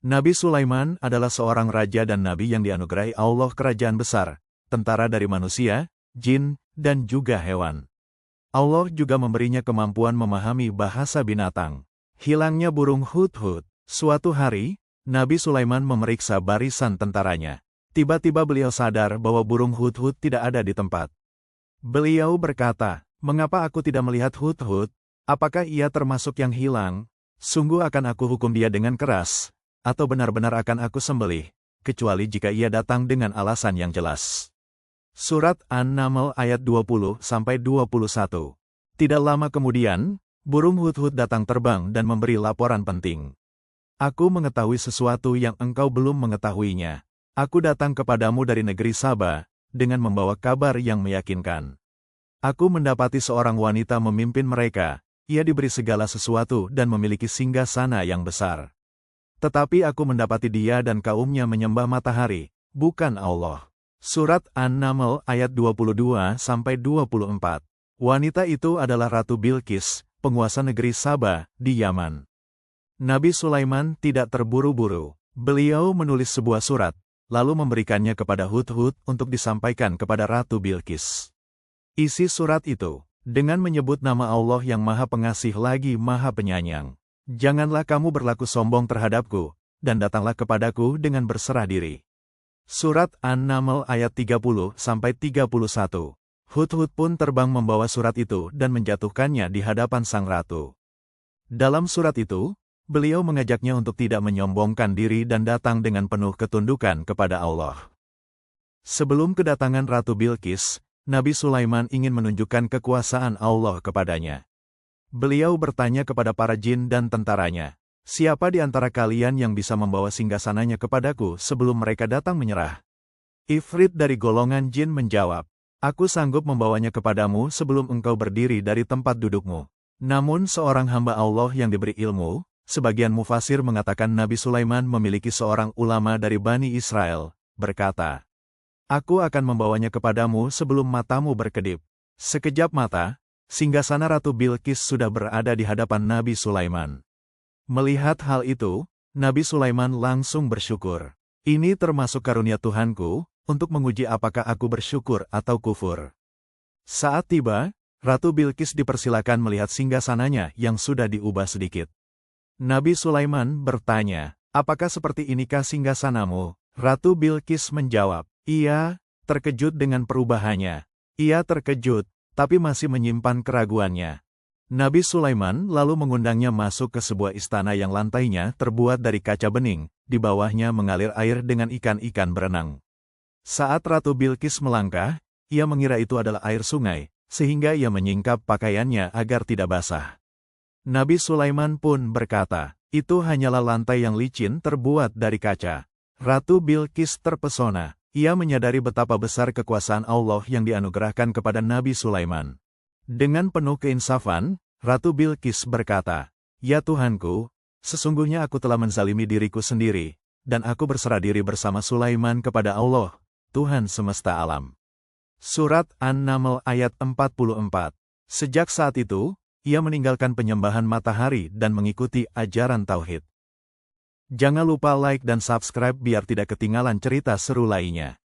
Nabi Sulaiman adalah seorang raja dan nabi yang dianugerahi Allah kerajaan besar, tentara dari manusia, jin, dan juga hewan. Allah juga memberinya kemampuan memahami bahasa binatang. Hilangnya burung hudhud. Suatu hari, Nabi Sulaiman memeriksa barisan tentaranya. Tiba-tiba beliau sadar bahwa burung hudhud tidak ada di tempat. Beliau berkata, "Mengapa aku tidak melihat hudhud? Apakah ia termasuk yang hilang? Sungguh akan aku hukum dia dengan keras, atau benar-benar akan aku sembelih, kecuali jika ia datang dengan alasan yang jelas." Surat An-Naml ayat 20-21. Tidak lama kemudian, burung hudhud datang terbang dan memberi laporan penting. "Aku mengetahui sesuatu yang engkau belum mengetahuinya. Aku datang kepadamu dari negeri Saba, dengan membawa kabar yang meyakinkan. Aku mendapati seorang wanita memimpin mereka, ia diberi segala sesuatu dan memiliki singgasana yang besar. Tetapi aku mendapati dia dan kaumnya menyembah matahari, bukan Allah." Surat An-Naml ayat 22-24. Wanita itu adalah Ratu Bilqis, penguasa negeri Saba, di Yaman. Nabi Sulaiman tidak terburu-buru. Beliau menulis sebuah surat, lalu memberikannya kepada Hudhud untuk disampaikan kepada Ratu Bilqis. Isi surat itu, dengan menyebut nama Allah yang Maha Pengasih lagi Maha Penyayang. "Janganlah kamu berlaku sombong terhadapku, dan datanglah kepadaku dengan berserah diri." Surat An-Naml ayat 30-31. Hudhud pun terbang membawa surat itu dan menjatuhkannya di hadapan sang ratu. Dalam surat itu, beliau mengajaknya untuk tidak menyombongkan diri dan datang dengan penuh ketundukan kepada Allah. Sebelum kedatangan Ratu Bilqis, Nabi Sulaiman ingin menunjukkan kekuasaan Allah kepadanya. Beliau bertanya kepada para jin dan tentaranya, "Siapa di antara kalian yang bisa membawa singgasananya kepadaku sebelum mereka datang menyerah?" Ifrit dari golongan jin menjawab, "Aku sanggup membawanya kepadamu sebelum engkau berdiri dari tempat dudukmu." Namun seorang hamba Allah yang diberi ilmu, sebagian mufasir mengatakan Nabi Sulaiman memiliki seorang ulama dari Bani Israel, berkata, "Aku akan membawanya kepadamu sebelum matamu berkedip." Sekejap mata, singgasana Ratu Bilqis sudah berada di hadapan Nabi Sulaiman. Melihat hal itu, Nabi Sulaiman langsung bersyukur. "Ini termasuk karunia Tuhanku, untuk menguji apakah aku bersyukur atau kufur." Saat tiba, Ratu Bilqis dipersilakan melihat singgasananya yang sudah diubah sedikit. Nabi Sulaiman bertanya, "Apakah seperti inikah singgasanamu?" Ratu Bilqis menjawab, "Iya." Terkejut dengan perubahannya. Ia terkejut, tapi masih menyimpan keraguannya. Nabi Sulaiman lalu mengundangnya masuk ke sebuah istana yang lantainya terbuat dari kaca bening, di bawahnya mengalir air dengan ikan-ikan berenang. Saat Ratu Bilqis melangkah, ia mengira itu adalah air sungai, sehingga ia menyingkap pakaiannya agar tidak basah. Nabi Sulaiman pun berkata, "Itu hanyalah lantai yang licin terbuat dari kaca." Ratu Bilqis terpesona. Ia menyadari betapa besar kekuasaan Allah yang dianugerahkan kepada Nabi Sulaiman. Dengan penuh keinsafan, Ratu Bilqis berkata, "Ya Tuhanku, sesungguhnya aku telah menzalimi diriku sendiri, dan aku berserah diri bersama Sulaiman kepada Allah, Tuhan semesta alam." Surat An-Naml ayat 44. Sejak saat itu, ia meninggalkan penyembahan matahari dan mengikuti ajaran Tauhid. Jangan lupa like dan subscribe biar tidak ketinggalan cerita seru lainnya.